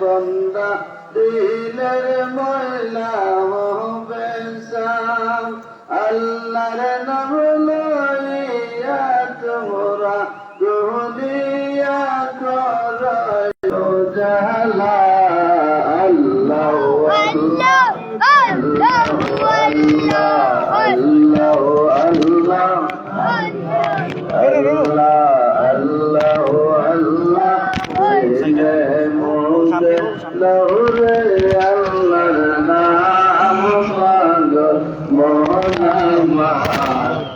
বন্দা দিলের ময়লা হবে সাম আল্লাহর নাম লইয়া তোমরা দুনিয়া করো জালা আল্লাহ আল্লাহ আল্লাহ আল্লাহ আল্লাহ লৌরে আল্লাহর নাম পাগল মোনামা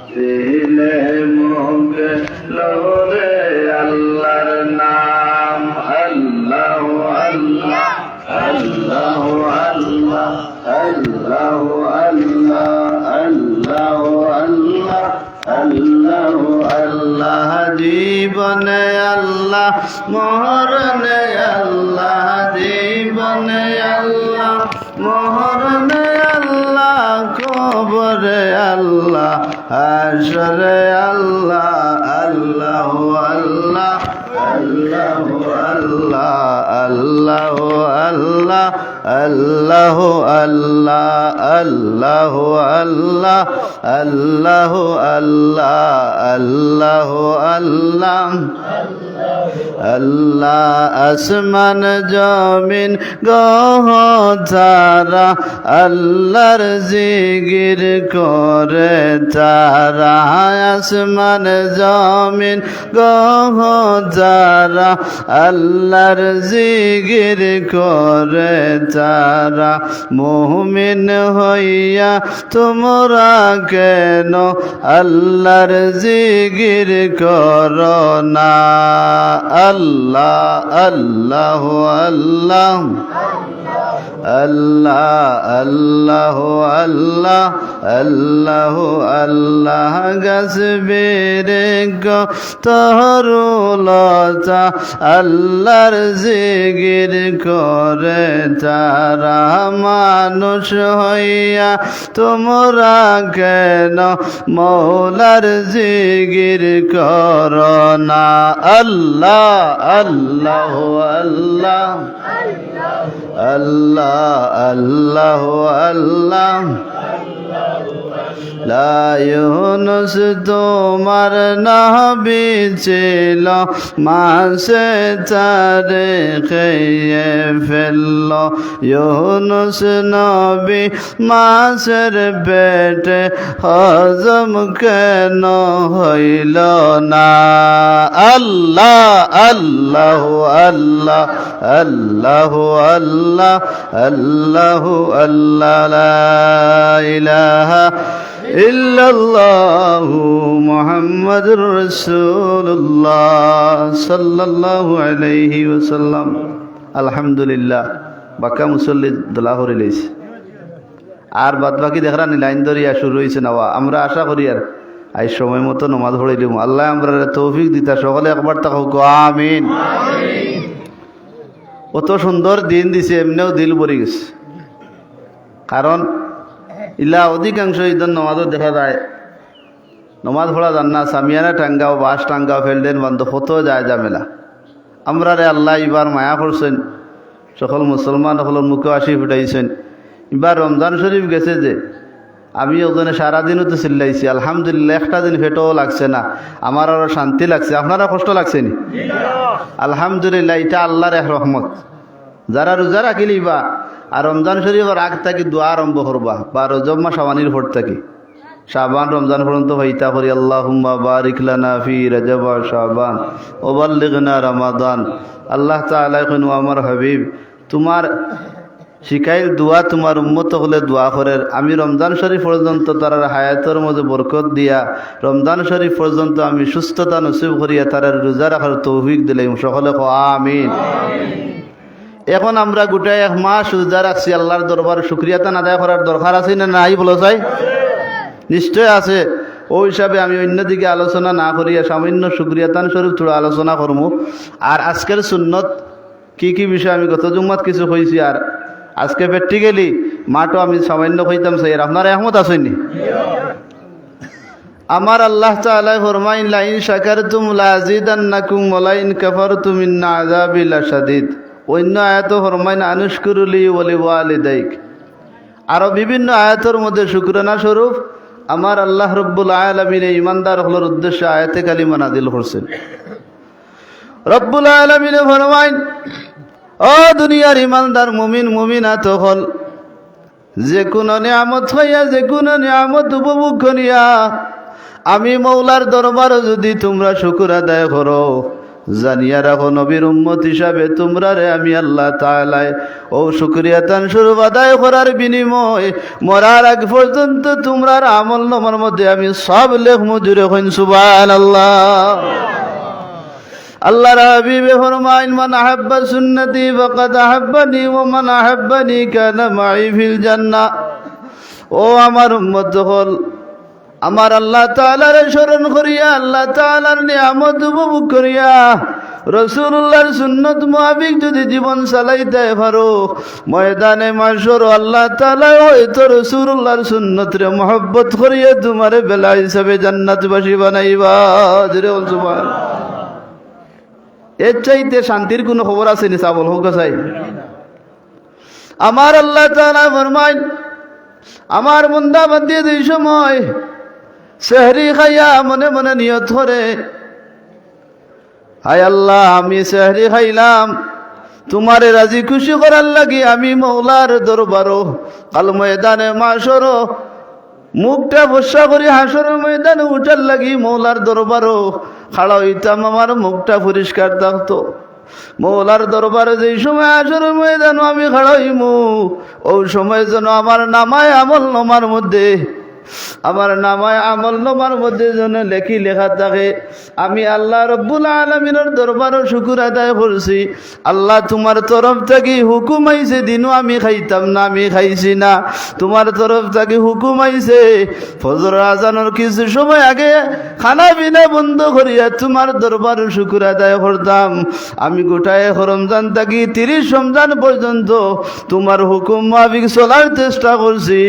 দিলে মুগে লৌরে আল্লাহর নাম আল্লাহ আল্লাহ আল্লাহ আল্লাহ আল্লাহ আল্লাহ আল্লাহ আল্লাহ আল্লাহ জীবনে আল্লাহ মরণে আল্লাহ জীবনে আল্লাহ মরণে আল্লাহ কবরে আল্লাহ হাশরে আল্লাহ আল্লাহ আল্লাহ আল্লাহ আল্লাহ আল্লাহ আল্লাহ আল্লাহ আল্লাহ আল্লাহ আল্লাহ আল্লাহ আল্লাহ আসমান জমিন গহ তারা আল্লাহর জিকির করে তারা আসমান জমিন গহ তারা আল্লাহর জিকির করে তারা মুমিন হইয়া তোমরা কেন আল্লাহর জিকির করো না আল্লাহ আল্লাহ আল্লাহ আল্লাহ আল্লাহ আল্লাহ আল্লাহ গসবেরে গো তহরুলতা আল্লাহর জিকির করে তারা মানুষ হইয়া তোমরা কেন মৌলার জিকির করো না আল্লাহ আল্লাহ আল্লাহ আল্লাহ আল্লাহ লা ইউনুস তোমার নবী ছিল মাসে তারে খেয়ে ফেলল ইউনুস নবী মাসের পেটে হজম কেন হইল না আল্লাহ আল্লাহ আল্লাহ আল্লাহ আল্লাহ আল্লাহ আল্লাহ লা ইলাহা ইল্লাল্লাহু মুহাম্মাদুর রাসূলুল্লাহ সাল্লাল্লাহু আলাইহি ওয়াসাল্লাম আলহামদুলিল্লাহ বাক্কা মুসল্লি দোলা করে লইছে আর বাদ বাকি দেখরা নি লাইন ধরিয়া শুরু হইছে না আমরা আশা করি আর আই সময় মতো নামাজ পড়াইলাম আল্লাহ আমরা তৌফিক দিতা সকলে একবার তাকো আমিন আমিন কত সুন্দর দিন দিছে এমনিও দিল ভরে গেছে কারণ ইলা অধিকাংশ ঈদের নমাজও দেখা যায় নমাজ পড়া যান না সামিয়ানা টাঙ্গাও বাস টাঙ্গাও ফেলদেন বান্ধব কত যায় জামেলা আমরা রে আল্লাহ এবার মায়া করছেন সকল মুসলমান সকলের মুখে আসি ফুটাইছেন এবার রমজান শরীফ গেছে যে আমি ওখানে সারাদিনও তো চিল্লাইছি আলহামদুলিল্লাহ একটা দিন ফেটও লাগছে না আমার আরও শান্তি লাগছে আপনারা কষ্ট লাগছে নি আলহামদুলিল্লাহ এটা আল্লাহর এক রহমত যারা রোজা রাখিলি বা আর রমজান শরীফের আগ থাকি দোয়া আরম্ভ করবা বা রজব মাস আওয়ানির ভোট থাকি শাবান রমজান পর্যন্ত হইতা করি আল্লাহুম্মা বারিক লানা ফি রজব ওয়া শাবান ওয়া বাল্লিগনা রমাদান আল্লাহ তাআলা কইন আমার হাবিব তোমার শিখাইল দোয়া তোমার উম্মত হলে দোয়া করে আমি রমজান শরীফ পর্যন্ত তার হায়াতের মধ্যে বরকত দিয়া রমজান শরীফ পর্যন্ত আমি সুস্থতা নসিব করিয়া তার রোজা রাখার তৌফিক দিলাম সকলে আমিন এখন আমরা গোটাই 1 মাস রোজা রাখছি, আল্লাহর দরবার শুকরিয়াতান আদায় করার দরকার আছে না নাই বলো চাই? নিশ্চয় আছে। ওই হিসাবে আমি অন্যদিকে আলোচনা না করিয়া সামান্য শুকরিয়াতান স্বরূপ থোড়া আলোচনা করবো। আর আজকের সুন্নত কি কি বিষয় আমি গত জুম্মাত কিছু কইছি, আর আজকে প্র্যাকটিক্যালি মাঠও আমি সামান্য কইতাম চাই। আপনারা একমত আছেননি? আমার আল্লাহ তাআলা ফরমাইন, লাইন শাকারতুম লাযিদান্নাকুম ওয়া লাইন কাফারতুম ইন্না আযাবি লাশাদীদ। অন্য আয়াত ফরমাইন আনুশকুরুলি ওয়া লিওয়ালিদাইক। আরো বিভিন্ন আয়াতের মধ্যে শুকরানা স্বরূপ আমার আল্লাহ রব্বুল আলামিন এই ইমানদার হলোর উদ্দেশ্যে আয়াতে কালিমা নাযিল করছেন। রব্বুল আলামিন ফরমাইন, ও দুনিয়ার ইমানদার মুমিন মুমিনাত হল, যে কোনো নিয়ামত হইয়া যে কোনো নিয়ামত উপভোগ করিয়া আমি মৌলার দরবার যদি তোমরা শুকর আদায় করো, জানিয়া রাখো নবীর উম্মত হিসাবে তোমরা রে আমি আল্লাহ তাআলা ও শুকরিয়াতান স্বরূপ আদায় করার বিনিময় মরার আগ পর্যন্ত তোমরার আমল নামার মধ্যে আমি সব লেখমু। জুড়ে কইন সুবহানাল্লাহ। আল্লাহর হাবিবে ফরমাইন, মান আহাব্বা সুন্নতি ফাকাদ আহাব্বানি ওয়া মান আহাব্বানি কানা মাই ফিল জান্নাহ। ও আমার উম্মত হল, আমার আল্লাহ তাআলার স্মরণ করিয়া আল্লাহ তাআলার নিয়ামত উপভোগ করিয়া রাসূলুল্লাহর সুন্নত মুতাবিক যদি জীবন চালাইতে পারো, ময়দানে মাশর আল্লাহ তাআলা হয়তো রাসূলুল্লাহর সুন্নতরে মহব্বত করিয়া তোমারে বেলা হিসাবে জান্নাতবাসী বানাইবা। জোরে বল সুবহানাল্লাহ। এর চাইতে শান্তির কোনো খবর আছে নি? চাবল হোক চাই। আমার আল্লাহ তাআলা ফরমাইন, আমার বান্দা বান্দি এই সময় সেহরি খাইয়া মনে মনে নিয়ত করে, হায় আল্লাহ আমি সেহরি খাইলাম তোমারে রাজি খুশি করার লাগি, আমি মৌলার দরবারও কাল ময়দানে মাশরও মুখটা বর্ষা করি হাসরের ময়দানে উঠার লাগি মৌলার দরবারও খাড়া হইতাম, আমার মুখটা পরিষ্কার থাকতো। মৌলার দরবারে যেই সময় হাসরের ময়দানে আমি খাড়া হইমু, ওই সময় যেন আমার নামায় আমল নামার মধ্যে যেন লেখা থাকে, আমি আল্লাহ রব্বুল আলামিনের দরবারও শুকর আদায় করছি। আল্লাহ তোমার তরফ থেকে হুকুম আইছে, দিনও আমি খাইতাম না, আমি খাইছি না, তোমার তরফ থেকে হুকুম আইছে ফজর আজানের কিছু সময় আগে খানা পিনা বন্ধ করিয়া তোমার দরবারও শুকর আদায় করতাম। আমি গোটায় রমজান থাকি 30 রমজান পর্যন্ত তোমার হুকুম মাফিক চলার চেষ্টা করছি।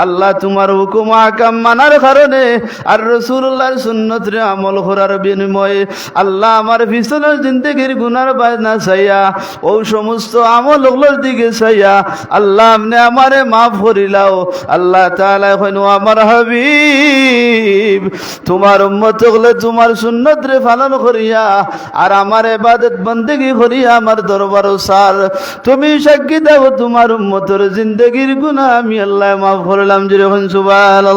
আল্লাহ তোমার হুকুম আকাম মানার কারণে আর রাসূলুল্লাহর সুন্নতরে আমল করার বিনিময়ে আল্লাহ আমার পিছনের জিন্দেগির গুনার বাজনা চাইয়া ও সমস্ত আমল ওগুলোর দিকে চাইয়া আল্লাহ আপনি আমারে মাফ করিলাও। আল্লাহ তাআলা কইন, আমার হাবিব তোমার উম্মত হলে তোমার সুন্নতরে পালন করিয়া আর আমার ইবাদত বন্দেগি করিয়া আমার দরবারও সার তুমি সাক্ষী দাও তোমার উম্মতের জিন্দেগির গুনাহ আমি আল্লাহ মাফ করলাম। যেরকম সুবহানাল্লাহ।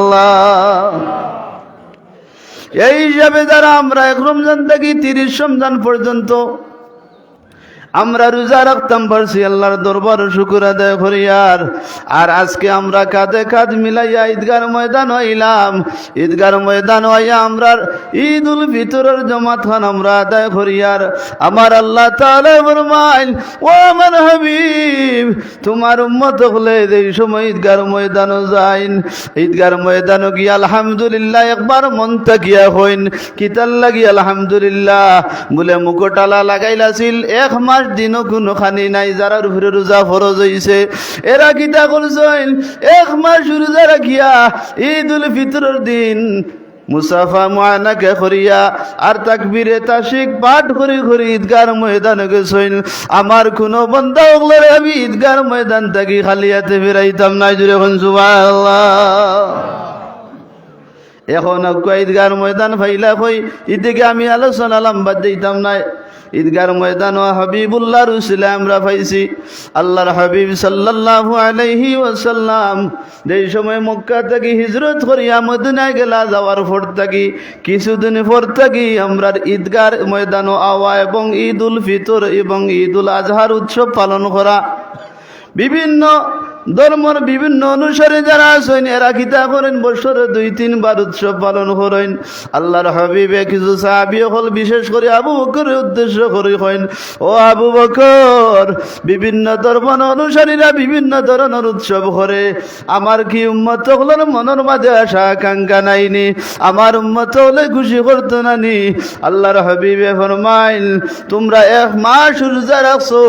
এই হিসাবে যারা আমরা 1 রমজান থেকে 30 রমজান পর্যন্ত আমরা রোজা রাখতাম পারছি আল্লাহর দরবার শুকর আদায় করিয়ার, আর আজকে আমরা কাঁধে কাঁধ মিলাইয়া ঈদগার ময়দান হইলাম। ঈদগার ময়দান হইয়া আমরা ঈদ উল ফিতরের জমাত খান আমরা আদায় করিয়ার। আমার আল্লাহ তাআলা ফরমাইল, ও আমার হাবিব তোমার উম্মত হলে এই সময় ঈদগার ময়দানও যাইন। ঈদগার ময়দানও গিয়া আলহামদুলিল্লাহ একবার মন তাকিয়া হইন, কিতাল লাগি আলহামদুলিল্লাহ বলে মুকুটালা লাগাইলাছিল 1 মাস দিনও কোনো খানি নাই। যারা উপরে রোজা ফরজ হইছে এরা কিতা করছেন, 1 মাস রোজা রাখিয়া ঈদ উল ফিতরের দিন মুসাফা মুআনাকে করিয়া আর তাকবীরে তাশরিক পাঠ করি করি ঈদগার ময়দানে গেছেন। আমার কোনো বান্দা ওগুলোরে আমি ঈদগার ময়দান থেকে খালি হাতে ফিরাইতাম না। জুড়ে এখন সুবহানাল্লাহ। এখন ঈদগার ময়দান ফাইলা কই এদিকে আমি আলোচনা লম্বা দিতাম না। ঈদগার ময়দান ও হাবিবুল্লাহর উসিলা আমরা পাইছি। আল্লাহর হাবিব সাল্লাল্লাহু আলাইহি ওয়াসাল্লাম যেই সময় মক্কা থেকে হিজরত করিয়া মদিনায় গেলা, যাওয়ার পর থেকে কিছুদিন পর থেকে আমরা ঈদগার ময়দান আওয়া এবং ঈদ উল ফিতর এবং ঈদ উল আজহার উৎসব পালন করা, বিভিন্ন ধর্মর বিভিন্ন অনুসারে যারা আছেন এরা কিতা করেন বছরে 2-3 বার উৎসব পালন করেন। আল্লাহর হাবিবে কিছু সাহাবী হল বিশেষ করে আবু বকরের উদ্দেশ্য করে কইন, ও আবু বকর, বিভিন্ন ধর্মের অনুসারীরা বিভিন্ন ধরনের উৎসব করে, আমার কি উম্মত হলের মনের মাঝে আশা আকাঙ্ক্ষা নাইনি? আমার উম্মত হলে খুশি করতো না নি? আল্লাহর হাবিবে ফরমাইল, তোমরা 1 মাস রোজা রাখছো,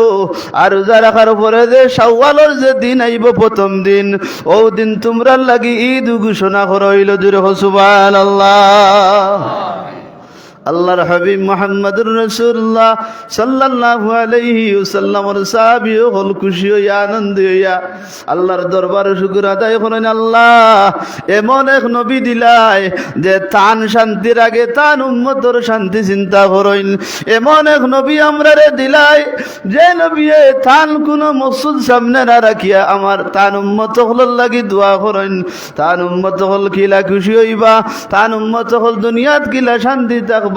আর রোজা রাখার পরে যে শাওয়ালের যে দিন আইব প্রথম দিন, ও দিন তোমরা লাগি ঈদ ঘোষণা করা হইল। জোরে সুবহানাল্লাহ। আল্লাহর হাবিব মুহাম্মদুর রাসূলুল্লাহ সাল্লাল্লাহু আলাইহি ওয়াসাল্লামের সাহাবী হল খুশি হইয়া আনন্দ হইয়া আল্লাহর দরবারে শুকর আদায় করেন, আল্লাহ এমন এক নবী দিলাই যে তান শান্তির আগে তান উম্মতর শান্তি চিন্তা করেন। এমন এক নবী আমরারে দিলাই যে নবী তান কোন মকসুদ সামনে না রাখিয়া আমার তান উম্মত হল লাগি দোয়া করেন। তান উম্মত হল কিলা খুশি হইবা, তান উম্মত হল দুনিয়াত কিলা শান্তি থাকবা,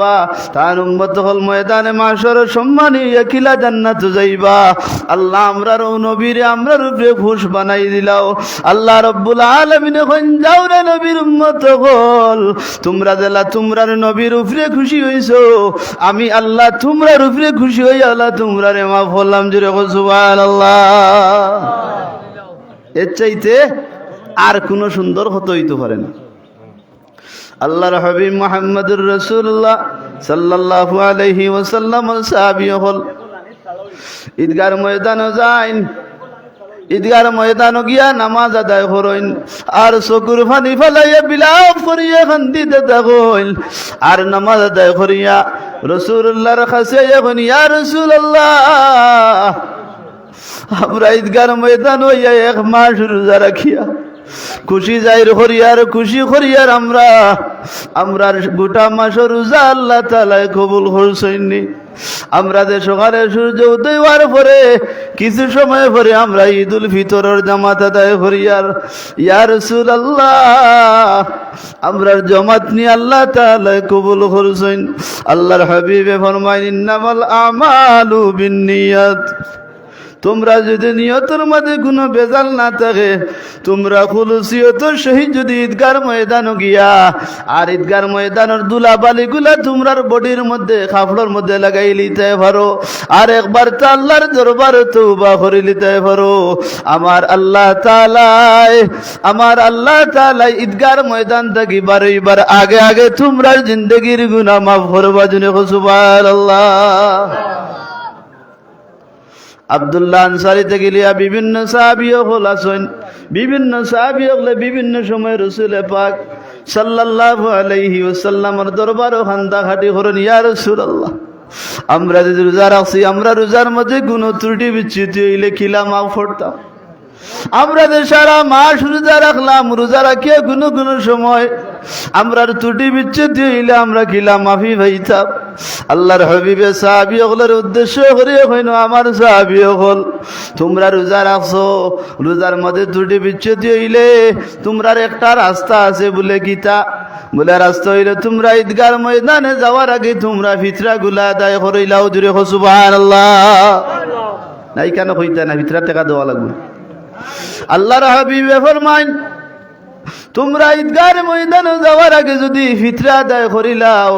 তার উম্মত হল ময়দানে মাশর সম্মানী কিলা জান্নাত যাইবা। আল্লাহ আমরার নবীরে আমরার উপরে খুশ বানাই দিলাও। আল্লাহ রব্বুল আলামিন কইন, যাও রে নবীর উম্মত হল, তোমরা জেলা তোমরার নবীর উপরে খুশি হইছো, আমি আল্লাহ তোমরার উপরে খুশি হই, আল্লাহ তোমরারে মাফ করলাম। জোরে সুবহানাল্লাহ। এর চাইতে আর কোনো সুন্দর হতে হইতে পারে না। আল্লাহর হাবিব মুহাম্মদুর রাসূলুল্লাহ সাল্লাল্লাহু আলাইহি ওয়াসাল্লাম সাহাবী হল ঈদগার ময়দানে যাইন, ঈদগার ময়দানে গিয়া নামাজ আদায় করেন, আর চকুর পানি ফেলাইয়া বিলাপ করিয়া কান্দিতে থাকেন, আর নামাজ আদায় করিয়া রাসূলুল্লাহর কাছে এখন, ইয়া রাসূলুল্লাহ, আমরা ঈদগার ময়দান হইয়া 1 মাস রোজা রাখিয়া খুশি যাইর করিয়ার খুশি করিয়ার আমরা গোটা মাস রোজা আল্লাহ তাআলা কবুল করছেননি। আমরা যে সকালে সূর্য উদয় হওয়ার পরে কিছু সময় পরে আমরা ঈদুল ফিতরের জামাত আদায় করিয়ার, ইয়া রাসূলুল্লাহ, আমরা জামাত নিয়ে আল্লাহ তাআলা কবুল করছেন। আল্লাহর হাবিবে ফরমায়, ইন্নামাল আমালু বিন্নিয়াত, তোমরা যদি নিয়তের মধ্যে কোনো বেজাল না থাকে, তোমরা খুলুসিয়তের সহিত যদি ঈদগার ময়দানে গিয়া আর ঈদগার ময়দানের দুলাবালিগুলা তোমরার বডির মধ্যে কাপড়ের মধ্যে লাগাই লিতে পারো, আর একবার তো আল্লাহর দরবারে তওবা করে লিতে পারো, আমার আল্লাহ তাআলা ঈদগার ময়দান থেকে বারবার আগে আগে তোমরার জিন্দেগির গুনাহ মাফ করবা। জুনে সুবহানাল্লাহ। আব্দুল্লাহ আনসারী থেকে লিয়া বিভিন্ন সাহাবী হল আছেন, বিভিন্ন সাহাবী হলে বিভিন্ন সময় রাসূল পাক সাল্লাল্লাহু আলাইহি ওয়াসাল্লামের দরবারে খান্দা খাটি করেন, ইয়া রাসূলুল্লাহ, আমরা যে রোজা রাখছি, আমরা রোজার মধ্যে কোনো ত্রুটি বিচ্যুতি হইলে কিলা মাফ করতাম। আমরা যে সারা মাস রোজা রাখলাম, রোজা রাখিয়া কোনো সময় আমরা ত্রুটি বিচ্যুতি হইলে আমরা কিলা মাফি পাইতাম। আল্লাহর হাবিবে সাহাবী হলের উদ্দেশ্য করিয়া কইনো, আমার সাহাবী হল, তোমরা রোজা রাখছো, রোজার মধ্যে ত্রুটি বিচ্যুতি হইলে তোমরার একটা রাস্তা আছে, বলে গীতা বলে রাস্তা হইলে তোমরা ঈদগার ময়দানে যাওয়ার আগে তোমরা ফিতরা গুলা আদায় করিলাও। জুড়ে সুবহানাল্লাহ। নাই কেন কইতা না, ফিতরা টাকা দেওয়া লাগবে। আল্লাহর হাবিবে ফরমাইন, তোমরা ঈদগার ময়দানে যাওয়ার আগে যদি ফিতরা আদায় করিলাও,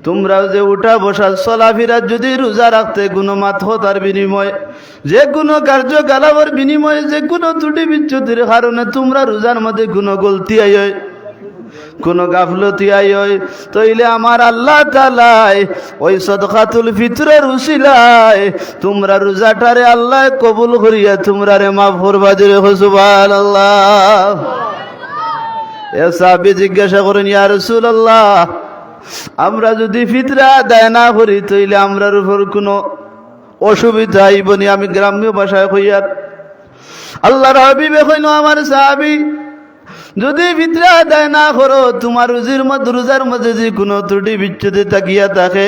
তোমরা যে উঠা বসা চলাফেরা যদি রোজা রাখতে কোনো মাতহতার বিনিময়, যে কোনো কার্যকলাপের বিনিময়ে, যে কোনো ত্রুটি বিচ্যুতির কারণে তোমরা রোজার মধ্যে কোনো গলতি আয়, কোনো গাফলতি আয়, তাইলে আমার আল্লাহ তাআলা ওই সদকাতুল ফিতরের উসিলায় তোমরা রোজাটারে আল্লাহ কবুল করিয়া তোমরা রে মাফ করবা। জোরে সুবহানাল্লাহ। এ সাহাবী জিজ্ঞাসা করেন, ইয়া রাসূলুল্লাহ, আমরা যদি ফিতরা আদায় না করি তাইলে আমরার উপর কোনো অসুবিধা আইব নি? আমি গ্রাম্য ভাষায় কইয়ার, আল্লাহর হাবিবে কইনো, আমার সাহাবী, যদি ফিতরা আদায় না করো, তোমার রোজার মধ্যে যে কোনো ত্রুটি বিচ্যুতি থাকিয়া থাকে,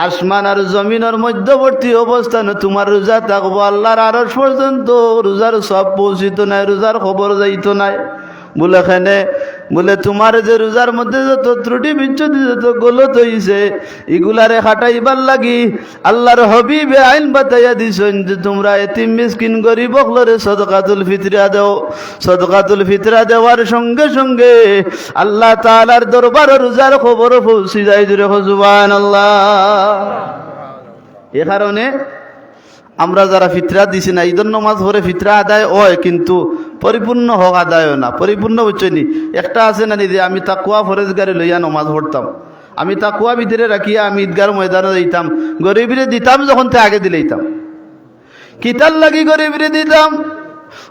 আসমান আর জমিনের মধ্যবর্তী অবস্থানে তোমার রোজা থাকবো, আল্লাহর আরশ পর্যন্ত রোজার সব পৌঁছিত নাই, রোজার খবর যাইত নাই। বলে এখানে বলে তোমার যে রোজার মধ্যে যত ত্রুটি বিচ্ছুতি যত গলত হইছে এগুলারে হাঁটাইবার লাগি আল্লাহর হবিবে আইন বাতাইয়া দিছেন যে তোমরা এতিম মিসকিন গরিব হলরে সদকাতুল ফিতরা দাও। সদকাতুল ফিতরা দেওয়ার সঙ্গে সঙ্গে আল্লাহ তাআলার দরবারে রোজার খবর পৌঁছে যায়। জুরে সুবহানাল্লাহ। এ কারণে আমরা যারা ফিতরা দিছি না ঈদের নামাজ পড়ে ফিতরা আদায় হয়, কিন্তু পরিপূর্ণ হক আদায় হয় না। পরিপূর্ণ বুঝছনি একটা আছে না যে আমি তাকওয়া ফরেজগারে লইয়া নামাজ পড়তাম, আমি তাকওয়া ভিতরে রাখিয়া আমি ঈদগার ময়দানে যাইতাম, গরিবরে দিতাম যখন তে আগে দিলেইতাম কিতার লাগি গরিবরে দিতাম।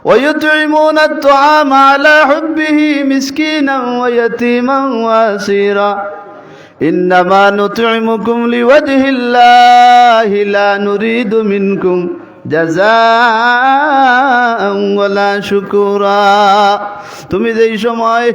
ويطعمون الطعام على حبه مسكينا ويتيما واسيرا إنما نطعمكم لوجه الله لا نريد منكم জাযাআ ওয়ালা শুকুরা। তুমি যেই সময়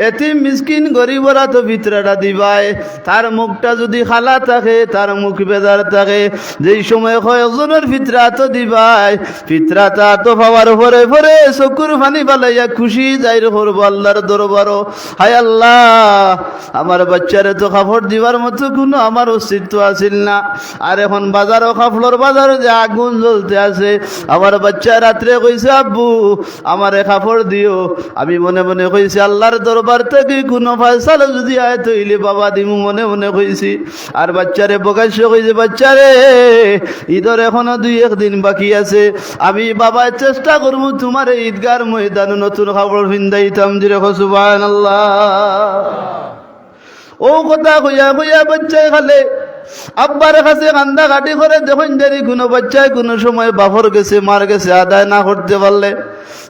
এতিম মিসকিন গরিবরা তো ফিতরাটা দিবাই, তার মুখটা যদি খালা থাকে, তার মুখ বেজার থাকে, যেই সময় কয়েকজনের ফিতরা তো দিবাই, ফিতরাটা তো পাওয়ার পরে পরে চকুর পানি বালাইয়া খুশি যাইর করবো আল্লাহর দরবারও। হায় আল্লাহ, আমার বাচ্চারে তো কাপড় দিবার মতো কোনো আমার অস্তিত্ব আছিল না, আর এখন বাজারও কাপড়ের বাজারে যে আগুন জ্বলতে আছে। আমার বাচ্চা রাত্রে কইছে আব্বু আমারে কাপড় দিও, আমি মনে মনে কইছি আল্লাহর দরবার থেকে কোনো ফয়সালা যদি আয় তৈলে বাবা দিমু, মনে মনে কইছি। আর বাচ্চারে প্রকাশ্য কইছে বাচ্চারে ঈদের এখনো 2-1 দিন বাকি আছে, আমি বাবা চেষ্টা করবো তোমার ঈদগার ময়দানে নতুন কাপড় পিন্দাইতাম। জিরে সুবহানাল্লাহ। ও কথা কইয়া কইয়া বাচ্চায় খালে আব্বার কাছে কান্দা কাটি করে দেখুন জানি কোনো বাচ্চায় কোনো সময় বাপর গেছে মার গেছে আদায় না করতে পারলে,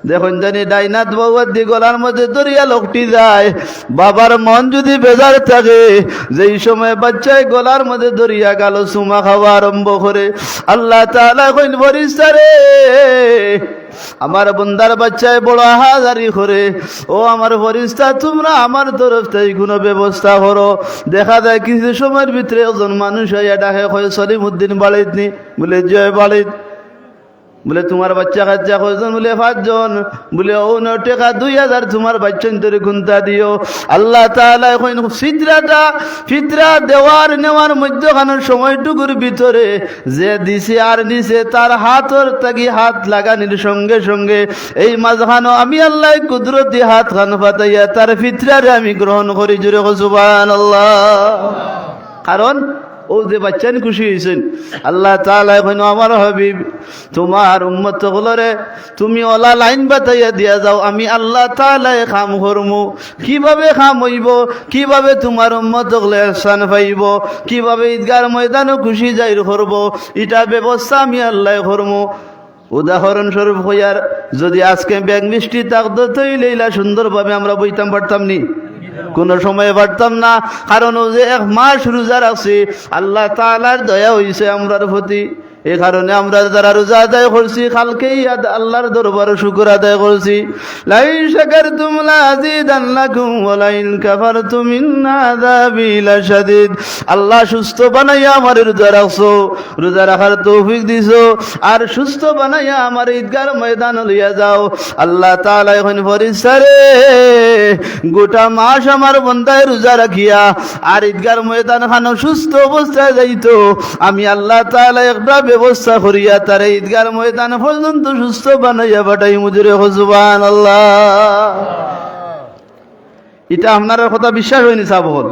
দেখুন জানি ডাইনাথ বাবার দি গলার মধ্যে দরিয়া লোকটি যায়। বাবার মন যদি বেজার থাকে, যেই সময় বাচ্চায় গলার মধ্যে দরিয়া গেল চুমা খাওয়া আরম্ভ করে, আল্লাহ তাআলা কইন ফেরেশতা রে আমার বন্দার বাচ্চায় বড় হাজারি করে, ও আমার ফেরেশতা তোমরা আমার তরফ থেকে কোনো ব্যবস্থা করো। দেখা যায় কিছু সময়ের ভিতরে একজন মানুষ হইয়া ডাকে কয় সলিমউদ্দিন বাড়িত নি? বলে জয় বাড়িত। বলে তোমার বাচ্চা কাচ্চা কয়জন? বলে 5 জন। বলে ও 9 টাকা 2000 তোমার বাচ্চা তরে গুনতা দিও। আল্লাহ তাআলা কইন ফিতরা দেওয়ার নেওয়ার মধ্যখানের সময়টুকুর ভিতরে যে দিছে আর নিছে তার হাতর তাগি হাত লাগানির সঙ্গে সঙ্গে এই মাঝখানো আমি আল্লাহ কুদরতি হাত খান ফাতাইয়া তার ফিতরারে আমি গ্রহণ করি। জুরে সুবহানাল্লাহ। কারণ ও যে বাচ্চান খুশি হয়েছেন। আল্লাহ তাআলা কইন আমার হাবিব তোমার উম্মত গুলোরে তুমি ওলা লাইন বাতাইয়া দিয়া যাও, আমি আল্লাহ তাআলা কাম করমু। কিভাবে কাম হইব, কিভাবে তোমার উম্মত গুলো ihsan পাইব, কিভাবে ঈদগার ময়দানে খুশি যাইর করব, এটা ব্যবস্থা আমি আল্লাহ করমু। উদাহরণ স্বরূপ হইয়ার যদি আজকে ব্যাগ মিষ্টি তাকদ তৈলেইলা সুন্দরভাবে আমরা বইতাম পারতাম নি? কোন সময় পারতাম না। কারণ ও যে 1 মাস রোজা রাখছি, আল্লাহ তাআলার দয়া হইছে আমরার প্রতি। এই কারণে আমরা যারা রোজা আদায় করছি কালকেই আল্লাহর দরবারে শুকর আদায় করছি। লাইন শাকারতুম লাযিদান্নাকুম ওয়া লাইন কাফারতুম ইন্না আযাবি লাশাদীদ। আল্লাহ সুস্থ বানাইয়া আমার রোজা রাখছো, রোজা রাখার তৌফিক দিছো, আর সুস্থ বানাইয়া আমার ঈদগার ময়দান লইয়া যাও। আল্লাহ তাআলা এখন ফেরেশতা রে গোটা মাস আমার বান্দায় রোজা রাখিয়া আর ঈদগার ময়দান খানো সুস্থ অবস্থায় যাইতো, আমি আল্লাহ তাআলা একটা ব্যবস্থা করিয়া তার ঈদগার ময়দান পর্যন্ত সুস্থ বানাইয়া পাঠাই। মুজুরে সুবহানাল্লাহ। এটা আপনার কথা বিশ্বাস হয়নি সাবল?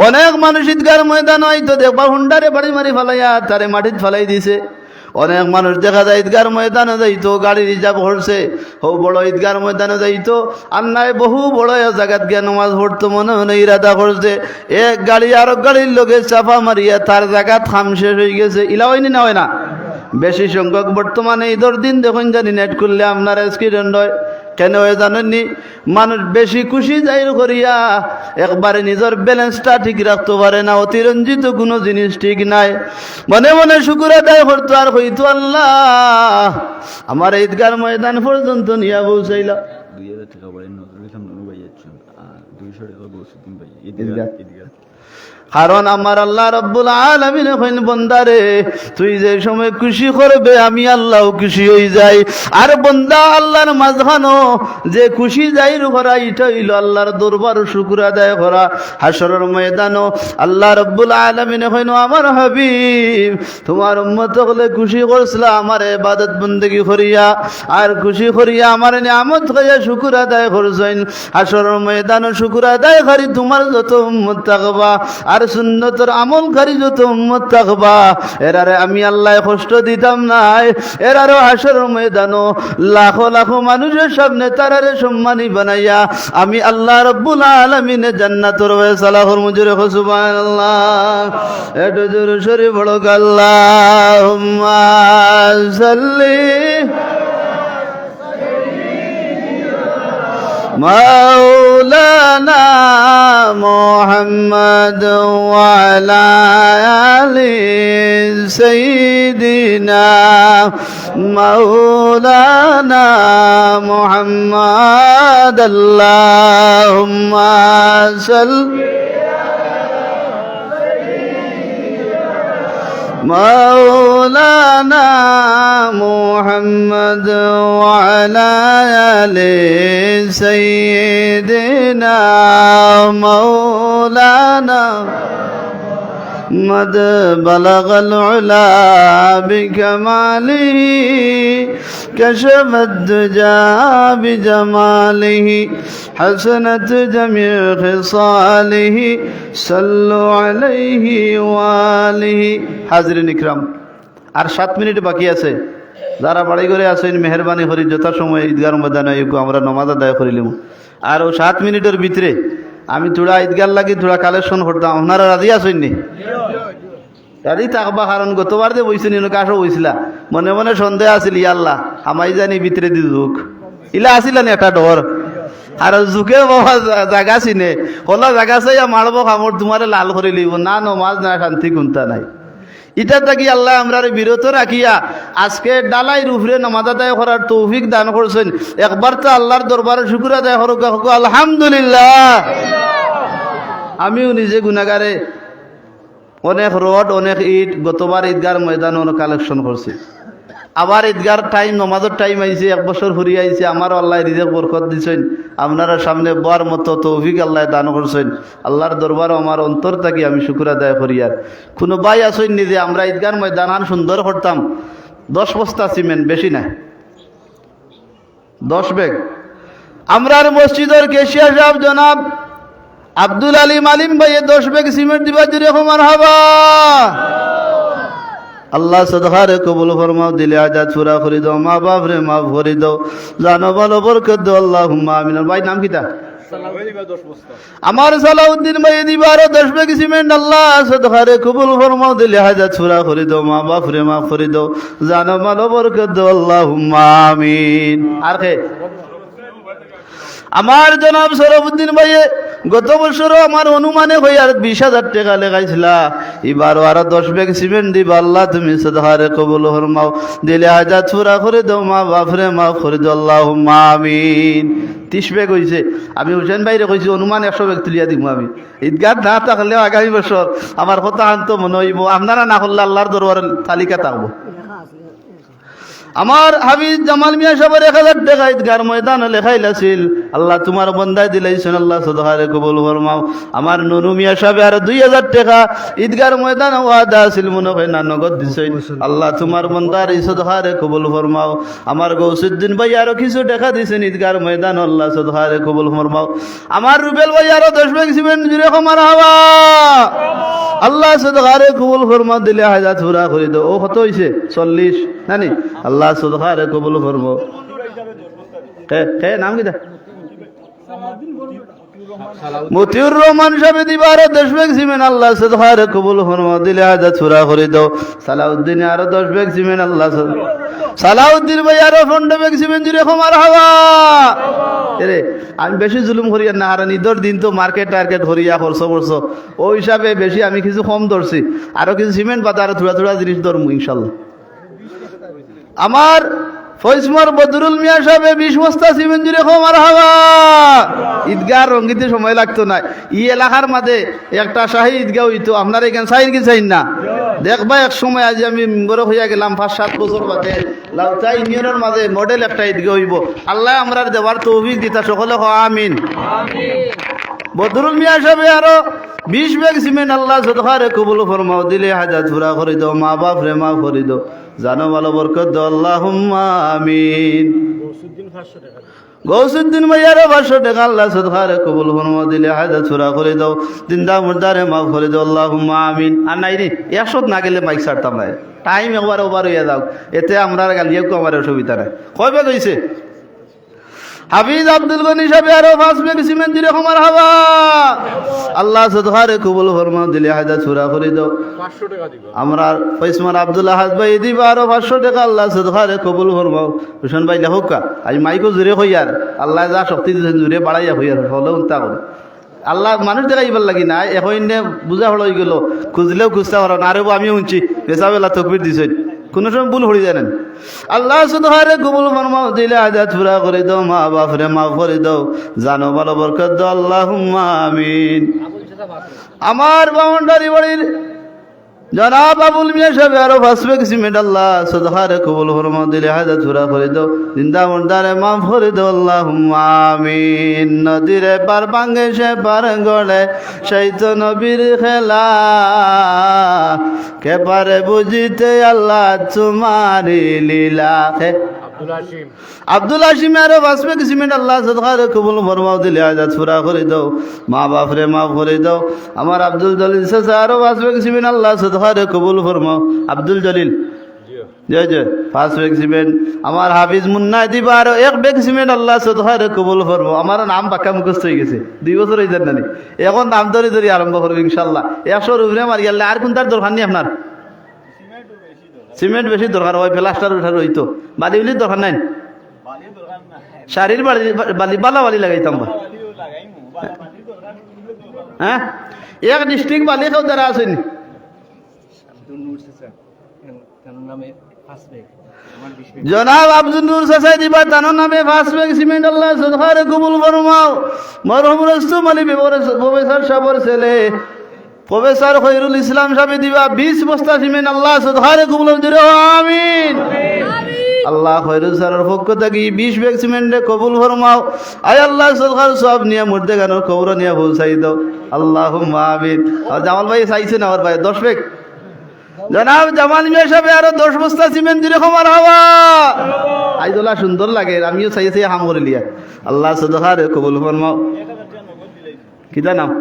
অনেক মানুষ ঈদগার ময়দান হয়তো দেখবা হুন্ডারে বাড়ি মারি ফেলাইয়া তারে মাটিত ফেলাই দিছে। অনেক মানুষ দেখা যায় ঈদগার ময়দানে যাইতো, গাড়ি রিজার্ভ করছে, হো বড় ঈদগার ময়দানে যাইতো, আর নাই বহু বড় জায়গাত গিয়ে নামাজ পড়তো, মনে মনে ইরাদা করছে। এক গাড়ি আর গাড়ির লোকে চাপা মারিয়া তার জায়গা থাম শেষ হয়ে গেছে। ইলা হয়নি না? হয় না? বেশি সংখ্যক বর্তমানে ঈদের দিন দেখুন জানি নেট করলে আপনার অ্যাক্সিডেন্ট হয়। কেন হয় জানেননি? মানুষ বেশি খুশি যাইর করিয়া একবারে নিজের ব্যালেন্সটা ঠিক রাখতে পারে না, অতিরঞ্জিত কোনো জিনিস ঠিক নাই। মনে মনে শুকুর আদায় করতো আর হইতো আল্লাহ আমার ঈদগার ময়দান পর্যন্ত নিয়ে পৌঁছাইলা। 2000 টাকা বাড়ি নজরুল ইসলাম নুনু ভাই যাচ্ছেন আর 200 টাকা বসে দিন ভাই ঈদগাহ। কারণ আমার আল্লাহ রব্বুল আলামিন কইন বান্দারে তুই যে সময় খুশি করবে আমি আল্লাহও খুশি হয়ে যাই। আর বান্দা আল্লাহর মাঝখানো যে খুশি যাইর করা এটা হইল আল্লাহর দরবার শুকর আদায় করা। হাসরের ময়দানও আল্লাহ রব্বুল আলামিন কইন আমার হাবিব তোমার উম্মত হলে খুশি করছিলা আমার ইবাদত বندگی করিয়া আর খুশি করিয়া আমার নিয়ামত খাইয়া শুকর আদায় করছেন। হাসরের ময়দানও শুকর আদায় করি তোমার যত উম্মত থাকবা আর সুন্নতের আমলকারী যত উম্মত থাকবা এরারে আমি আল্লাহ কষ্ট দিতাম নাই। এরারও হাসরের ময়দানও লাখো লাখো মানুষের সামনে তারারে সম্মানী বানাইয়া আমি আল্লাহ রব্বুল আলামিন জান্নাতের ফয়সালা করব। জোরে সুবহানাল্লাহ, একটু জোরে সরে বড় আল্লাহুম্মা সাল্লি مولانا محمد وعلى آل سيدنا مولانا محمد اللهم صل مولانا محمد وعلى آل سيدنا مولانا مد بلغ العلا بكماله كشف الدجى بجماله حسنت جميع خصاله صلوا عليه وآله। হাজরিন ইকরাম, আর 7 মিনিট বাকি আছে। যারা বাড়ি ঘরে আছেন মেহরবানি করি যথাসময়ে ঈদগার ময়দানে আমরা নামাজ আদায় করিলাম। আর ও 7 মিনিটের ভিতরে আমি থোড়া ঈদগার লাগি থোড়া কালেকশন করতাম। আপনারা রাজি আছেন নি? রাজি থাকবা, কারণ গতবার যে বইছেন এনেকে আসো বইছিলা মনে মনে সন্দেহ আছিল ইয়াল্লাহ আমাই জানি ভিতরে দি যুগ ইলা আসিলেন একটা ডর। আর যুগে বাবা জায়গা চিনে হলা জায়গা চাইয়া মারবো কামড় তোমারে লাল করে লইব না, নমাজ না শান্তি কোনটা নাই। এটা থাকি আল্লাহ আমরা বিরত রাখিয়া আজকে ডালাই রুফরে নামাজ আদায় করার তৌফিক দান করছেন। একবার তো আল্লাহর দরবারে শুকর আদায় করুক আলহামদুলিল্লাহ। আমিও নিজে গুনাহগারে, অনেক রড অনেক ইট গতবার ঈদগার ময়দান অনেক কালেকশন করছি। আবার ঈদগার টাইম নমাজের টাইম আইছে, 1 বছর ঘুরিয়ে আইছে। আমারও আল্লাহ রিজিক বরকত দিছেন, আপনারা সামনে বোয়ার মতো তৌফিক আল্লাহ দান করছেন। আল্লাহর দরবারও আমার অন্তর থাকি আমি শুকর আদায় করি। আর কোনো ভাই আসেন নিজে আমরা ঈদগার ময়দান আর সুন্দর করতাম। 10 বস্তা সিমেন্ট, বেশি নাই, 10 ব্যাগ। আমরার মসজিদের কেশিয়া সাহেব জনাব আব্দুল আলিম আলিম ভাইয়ে 10 ব্যাগ সিমেন্ট দিবা জুড়ে মারহাবা। আল্লাহ সদকারে কবুল ফরমাও, দিলে আজাদ পুরা করে দাও, মা বাপ রে মাফ করে দাও, জানো ভালো বরকত দাও আল্লাহুম্মা আমিন। ভাই নাম কিতা? আমার সালাউদ্দিন ভাই দিবা আরো 10 ব্যাগ সিমেন্ট। আল্লাহ সদকারে কবুল ফরমাও, দিলে আজাদ পুরা করে দাও, মা বাপ রে মাফ করে দাও, জানো ভালো বরকত দাও আল্লাহুম্মা আমিন। আর কে? আমার জনাব সরফুদ্দিন ভাইয়ে গত বছরও আমার অনুমানে হয়ে আর 20,000 টাকা লেগাইছিলা। এবারও আরো 10 ব্যাগ সিমেন্ট দিবা। আল্লাহ তুমি সদকারে কবুল ফরমাও, দিলে হাজাত পুরা করে দাও, মা বাপরে মাফ করে দাও আল্লাহুম্মা আমিন। 30 ব্যাগ হয়েছে। আমি হুসেন ভাইরে কইছি অনুমান 100 ব্যাগ তুলিয়া দিব আমি। ঈদগাহ না থাকলেও আগামী বছর আমার কথা আন্ত মনে হইব। আপনারা না করলে আল্লাহর দরবারের তালিকা থাকবো। আমার হাবিজ জামাল মিয়া সাহেবের 1000 টাকা ঈদগার ময়দানে লেখাইলাছিল। আল্লাহ তোমার বন্দায় দিলাইছেন, আল্লাহ সদকারে কবুল ফরমাও। আমার নুনু মিয়া সাহেব আর 2000 টাকা ঈদগার ময়দানে ওয়াদা আছিল, মনে হয় না নগদ দিছেন। আল্লাহ তোমার বন্দার এই সদকারে কবুল ফরমাও। আমার গৌসুদ্দিন ভাই আরো কিছু টাকা দিছেন ঈদগার ময়দানে, আল্লাহ সদকারে কবুল ফরমাও। আমার রুবেল ভাই আরো 10 ব্যাগ সিমেন্ট জুড়ে মারহাবা। আল্লাহ সদকারে কবুল ফরমাও, দিলে হাজাত পুরা করে দাও। ও কত হইছে? 40 নানি। আল্লাহ সদকারে কবুল ফরমাও। কে নাম কি? মতিউর রহমান সাহেব দিবার 10 ব্যাগ সিমেন্ট। আল্লাহ সদকারে কবুল ফরমাও, দিলে হাজাত পুরা করে দাও। সালাউদ্দিন আরো 10 ব্যাগ সিমেন্ট। আল্লাহ সালাউদ্দিন ভাই আরো 15 ব্যাগ সিমেন্ট জুড়ে মারহাবা। এরে আমি বেশি জুলুম করি না, আর ঈদের দিন তো মার্কেট টার্কেট করিয়া খরচ করছো, ওই হিসাবে বেশি আমি কিছু কম ধরছি। আরো কিছু সিমেন্ট পাতা আরো থোড়া থোড়া জিনিস ধরবো ইনশাল্লাহ। আমার ফৈসমর বদরুল মিয়া সাহেবে 20 বস্তা সিমেন্ট জুড়ে খমার হাওয়া ঈদগাহ রঙ্গিতে সময় লাগতো না। এই এলাকার মাঝে একটা শাহী ঈদগাহ হইতো, আপনার এখানে চাইন কি চাইন না? দেখবা এক সময় আজ আমি বড় হইয়া গেলাম 5-7 বছর বাদে লাউতা ইউনিয়নের মাঝে মডেল একটা ঈদগাহ হইব। আল্লাহ আমরার দেওয়ার তৌফিক দিতা, সকলে কও আমিন। বদরুল মিয়া সাহেবে আরো 20 ব্যাগ সিমেন্ট আল্লাহ সদকারে কবুল ফরমাও, দিলে হাজাত পুরা করে দাও, মা বাপ রে মাফ করে দাও, জানো ভালো বরকত দাও, আল্লাহুম্মা আমিন। গৌসুদ্দিন ভাইয়ারও 500 টাকা আল্লাহ সদকারে কবুল ফরমাও, দিলে হাজাত পুরা করে দাও, জিন্দা মুর্দারে মাফ করে দাও, আল্লাহুম্মা আমিন। আর নাই রে 100 না গেলে মাইক ছাড়তাম না, টাইম একবার ওভার হইয়া যাও, এতে আমরা গালিয়াকে আমার অসুবিধা নাই। কয় ব্যাগ হইছে? হাফিজ আব্দুল গনি সাহেব আরো 5 ব্যাগ সিমেন্ট দিলে খমার হাওয়া আল্লাহ সদকারে কবুল ফরমাও, দিলে হাজাত পুরা করে দাও। 500 টাকা দিব আমরা ফৈসমর আব্দুল আহাদ ভাই দিবা আরো 500 টাকা আল্লাহ সদকারে কবুল ফরমাও। হুসেন ভাই লেখক আজ মাইকো জুড়ে হইয়ার আল্লাহ যা শক্তি দিয়েছেন জুড়ে বাড়াইয়া হইয়ার হলে উন্তা করে আল্লাহ মানুষ দেখাইবার লাগি না। এখন বুঝা হল হয়ে গেল, খুঁজলেও খুঁজতে পারো না। আরেও আমিও উনছি বেচাবেলা তকবির দিছেন, কোনো সময় ভুল হয়ে জানেন। আল্লাহ সদকারে কবুল ফরমাও, দিলে হাজাত পুরা করে দাও, মা বাপ রে মাফ করে দাও, জানো ভালো বরকত দাও, আল্লাহুম্মা আমিন। আমার বাউন্ডারি বাড়ির জনাব আবুল মিয়া সাহেব আরো 5 ব্যাগ সিমেন্ট আল্লাহ সদকারে কবুল ফরমাও, দিলে হাজাত পুরা করে দাও, জিন্দা মুর্দারে মাফ করে দাও, আল্লাহুম্মা আমিন। নদীরে পার ভাঙ্গে সে পার গড়ে, সেই তো নবীর খেলা, কে পারে বুঝিতে আল্লাহ তোমারি লীলা। আব্দুল হাশিম আরো 5 ব্যাগ সিমেন্ট আল্লাহ সদকারে কবুল ফরমাও, দিলে হাজাত পুরা করে দাও, মা বাপ রে মাফ করে দাও। আমার আব্দুল জলিল চাচা আরো 5 ব্যাগ সিমেন্ট আল্লাহ সদকারে কবুল ফরমাও। আব্দুল জলিল জয় জয় 5 ব্যাগ সিমেন্ট। আমার হাফিজ মুন্না দিবা আরো 1 ব্যাগ সিমেন্ট আল্লাহ সদকারে কবুল ফরমাও। আমার নাম পাক্কা মুখস্থ হয়ে গেছে, 2 বছর হয়ে যান নানি, এখন নাম ধরে ধরে আরম্ভ করবো ইনশাল্লাহ। 100 উপরে মারি আল্লাহ। আর কোন তার দরকার নেই আপনার? সিমেন্ট বেশি দরকার হয়, প্লাস্টার উঠার হইতো, বালি উলির দরকার নাই। শাড়ির বালি বালা বালি লাগাইতাম বা হ্যাঁ, এক ডিস্ট্রিক্ট বালি কেউ দ্বারা আসেন জনাব আব্দুল নূর চাচাই দিবা তার নামে 5 ব্যাগ সিমেন্ট আল্লাহ সদকারে কবুল ফরমাও। মরহুম রুস্তম আলী প্রফেসর সাহেবের ছেলে প্রফেসর খৈরুল ইসলাম সাহেব দিবা 20 বস্তা সিমেন্ট আল্লাহ সদকারে কবুল দিও, আমিন। আল্লাহ খৈরুল স্যারের পক্ষ থেকে 20 ব্যাগ সিমেন্টে কবুল ফরমাও। আয় আল্লাহ সদকার সব নিয়ে মুর্দে গানোর কবর নিয়ে পৌঁছাই দাও, আল্লাহুম্মা আমিন। আর জামাল ভাই চাইছেন আমার ভাই 10 ব্যাগ। জনাব জামাল মিয়া সাহেব আরো 10 বস্তা সিমেন্ট দিলে খমার হাওয়া আইদোলা সুন্দর লাগে, আমিও চাইছি হাম করে লিয়া। আল্লাহ সদকারে কবুল ফরমাও। কিতা নাম?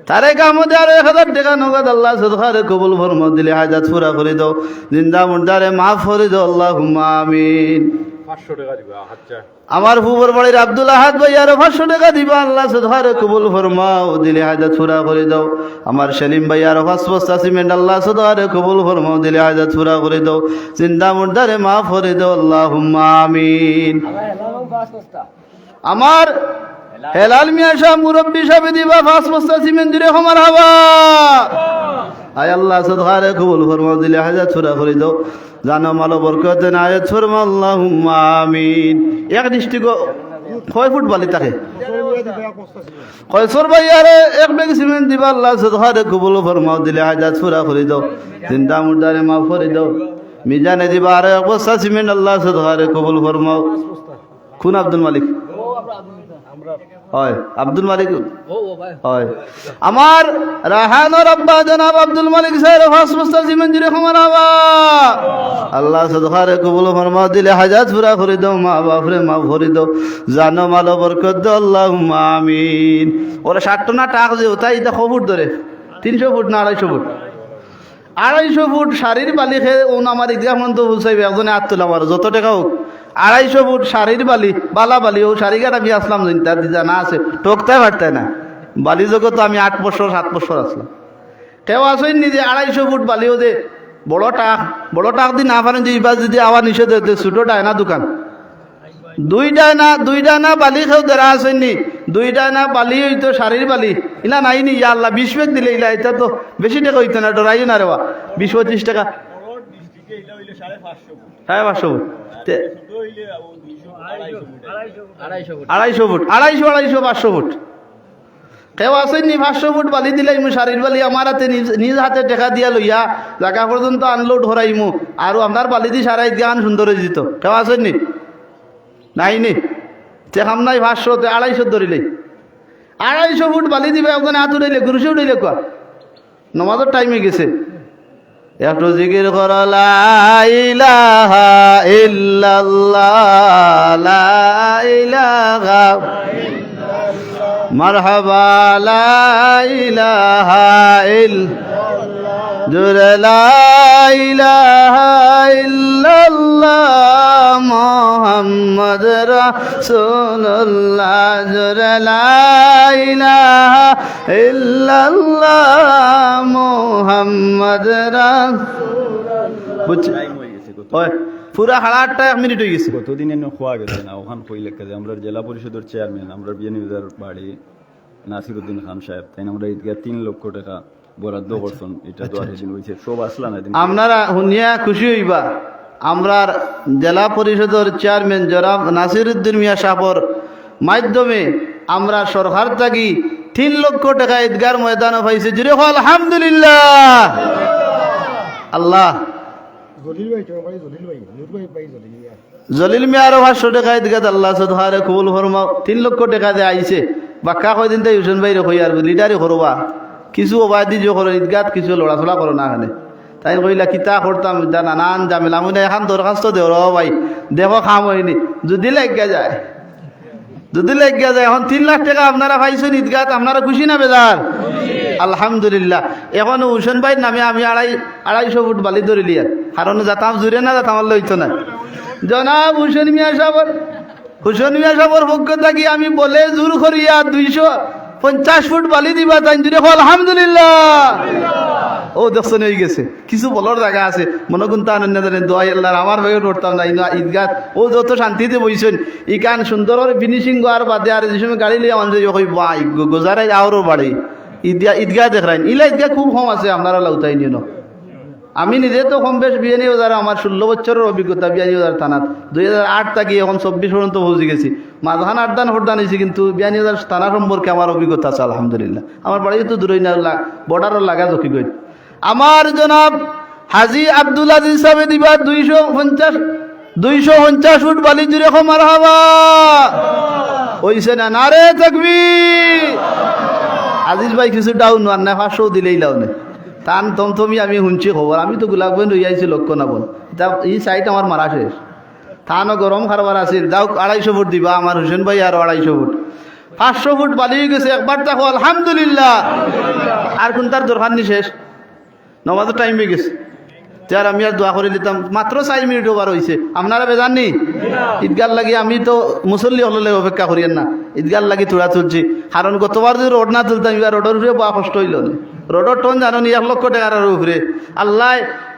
তারেক আহমদ আরো 1000 টাকা নগদ আল্লাহ সদকারে কবুল ফরমাও, দিলে হাজাত পুরা করে দাও, জিন্দা মুর্দারে মাফ করে দাও, আল্লাহুম্মা আমিন। 500 টাকা দিবা। আচ্ছা আমার ফুবর বাড়ির আব্দুল আহাদ ভাই আরো 500 টাকা দিবা, আল্লাহ সদকারে কবুল ফরমাও, দিলে হাজাত পুরা করে দাও। আমার সেলিম ভাই আরো 5 বস্তা সিমেন্ট আল্লাহ সদকারে কবুল ফরমাও, দিলে হাজাত পুরা করে দাও, জিন্দা মুর্দারে মাফ করে দাও, আল্লাহুম্মা আমিন। আমার হেলাল মিয়া সাহেব মুরব্বী সাহেব দিবা 5 বস্তা সিমেন্ট দিলে খমার হাওয়া আয় আল্লাহ সদকারে কবুল ফরমাও, দিলে হাজাত পুরা করে দাও, জানো মালো বরকত না আয়াত ফরমাও, আল্লাহুম্মা আমিন। এক ডিস্ট্রিক্ট কয় ফুট বালি থাকে? কয়সর ভাই আরে 1 ব্যাগ সিমেন্ট দিবা, আল্লাহ সদকারে কবুল ফরমাও, দিলে হাজাত পুরা করে দাও, জিন্দা মুর্দারে মাফ করে দাও। মিজানে দিবা আরে 1 বস্তা সিমেন্ট, আল্লাহ সদকারে কবুল ফরমাও। কোন আব্দুল মালিক? হয় আব্দুল মালিক হয়। আমার রাহানোর আব্বা জনাব আব্দুল মালিক সাহেব 5 বস্তা সিমেন্ট দিলে খমার হাওয়া আল্লাহ সদকারে কবুল ফরমাও, দিলে হাজাত পুরা করে দাও, মা বাপ রে মাফ করে দাও, জানো মালো বরকত দাও, আল্লাহুম্মা আমিন। ওরা 60 টনা টাক যে তাই এটা ফুট ধরে 300 ফুট না 250 ফুট? 250 ফুট শাড়ির বালি খেয়ে ওন আমার ঈদগাহ মন্ত বুঝাইবে একজনে 8 তোলা আমার যত টাকা হোক। 250 ফুট শাড়ির বালি বালা বালি, ও শাড়িঘাট আমি আসলাম তার জানা আছে, টোকতে পারতাই না। বালি জগৎ আমি 8 বছর 7 বছর আসলাম। কেউ আসেন নিজে 250 ফুট বালিও দে বড় টাক দি না পারেন যে এবার যদি আবার নিষেধ হইতে ছোটো ডায়না দোকান 2 ডায়না বালি খেয়েও দেরা আসেননি, 2 ডায়না বালি হইতো শাড়ির বালি ইলা নাইনি। ইয়া আল্লাহ 20 ব্যাগ দিলে ইলা এটা তো বেশি টাকা হইতো না, ডরাইও না রে বা 20-25 টাকা। 550 ফুট তে- আড়াইশো ফুট 500 ফুট কেউ আসেন নি 500 ফুট বালি দিলে ইমু শাড়ির বালি আমার হাতে নিজ হাতে টেকা দিয়া লইয়া জায়গা পর্যন্ত আনলোড হরাইমু আর আপনার বালি দি সারাই গান সুন্দর হয়ে দিত কেউ আসেন নি নাই নি চেখাম নাই 500 তে 250 ধরিলেই 250 ফুট বালি দিবে ওখানে হাত উঠাইলে গুরুসে উঠাইলে কোয়া নমাজের টাইমে গেছে একটু জিকির কর লা ইলাহা ইল্লাল্লাহ লা ইলাহা মারহাবা লা ইলাহা জোরে লা ইলাহা ইল্লাল্লাহ মুহাম্মদ রাসূলুল্লাহ জোরে লা ইলাহা ইল্লাল্লাহ মুহাম্মদ রাসূলুল্লাহ বুঝছি ওই পুরা 8:30 মিনিট হয়ে গেছে কতদিন এনে খোয়া গেছে না ওখান কই লেখা যে আমরা জেলা পরিষদের চেয়ারম্যান আমরা বিএনপির বাড়ি নাসিরউদ্দিন খান সাহেব তাই আমরা ঈদগাহ 3 লক্ষ টাকা বরাদ্দ করছেন এটা তো আরেকদিন হইছে সব আসলা না দিন আপনারা শুনিয়া খুশি হইবা আমরার জেলা পরিষদের চেয়ারম্যান জনাব নাসিরউদ্দিন মিয়া সাহেবর মাধ্যমে আমরা সরকার থাকি 3 লক্ষ টাকা ঈদগার ময়দানে পাইছে জুড়ে আলহামদুলিল্লাহ আল্লাহ জলিল মিয়া আরো 500 টাকা ঈদগাহ আল্লাহ সদহারে কবুল ফরমাও 3 লক্ষ টাকা দিয়ে আইছে বাক্কা কয়দিন তাই হুসেন ভাই কই আর লিডারই করবা কিছু অবাদি যে করো ঈদগাহ কিছু লড়াচড়া করো না এখানে তাই কইলা কিতা করতাম নানান জামেলা আমি এখন দরখাস্ত দেও র ভাই দেখো খাম হয়নি যদি লাগিয়া যায় এখন 3 লাখ টাকা আপনারা পাইছেন ঈদগাহ আপনারা খুশি না বেজার আলহামদুলিল্লাহ এখন হুসেন ভাইয়ের নামে আমি 250 ফুট বালি ধরিলি আর কারণ যাতাম জুড়ে না যাতাম লইতো না জনাব হুসেন মিয়া সাহেবর পক্ষ থাকি আমি বলে জোর করিয়া 250 ফুট বালি দিবা তাই জুড়ে আলহামদুলিল্লাহ ও দেখছেন হয়ে গেছে কিছু বলার জায়গা আছে মনে কিন্তু আনন্দ জানেন দোয়াই আল্লাহ আমার ভাইও ধরতাম না ঈদগাহ ও যত শান্তিতে বইছেন ইকান সুন্দর ফিনিশিং আর বাদে আর যে সময় গাড়ি লিয়ে মানুষ কই বাই গোজারাই আরও বাড়ি ঈদগাহ দেখরাইন ইলা ঈদগাহ খুব কম আছে আপনারা লাউতাই নিয়ে আমি নিজে তো কম বেশ বিয়ানি বাজার আমার 16 বছরের অভিজ্ঞতা বিয়ানি বাজার থানাত 2008 থেকে এখন 24 পর্যন্ত পৌঁছে গেছি মাঝখান আটদান হরদান হয়েছি কিন্তু বিয়ানি বাজার থানা সম্পর্কে আমার অভিজ্ঞতা আছে আলহামদুলিল্লাহ আমার বাড়ি তো দূরই না বর্ডারও লাগা জকি গই আমার জনাব হাজি আব্দুল আজিজ সাহেব দিবা 250 ফুট বালি জুড়ে মারহাবা হইছে না নারে তাকবীর আজিজ ভাই কিছু ডাউন আর না 500 দিলেই লাউনে টান থমথমি আমি শুনছি খবর আমি তো গোলাপ বই রই আইছি লক্ষ্য না বল এই সাইড আমার মারা শেষ থানও গরম খারবার আছিল যাও 250 ফুট দিবা আমার হুসেন ভাই আর 250 ফুট 500 ফুট বালি গেছে একবার দেখো আলহামদুলিল্লাহ আর কোন তার দরকার নি শেষ নমাজের টাইম হয়ে গেছে তার আমি আর দোয়া করে দিতাম মাত্র 4 মিনিট ওভার হয়েছে আপনারা বেজান নি ঈদগার লাগি আমি তো মুসল্লি হলে অপেক্ষা করিয়েন না ঈদগার লাগি তোড়া তুলছি কারণ গতবার যদি রোড না তুলতাম এবার রোডের উপরে বড় কষ্ট হইল না রোডের টন জানো নি 1 লক্ষ টাকার উপরে আল্লাহ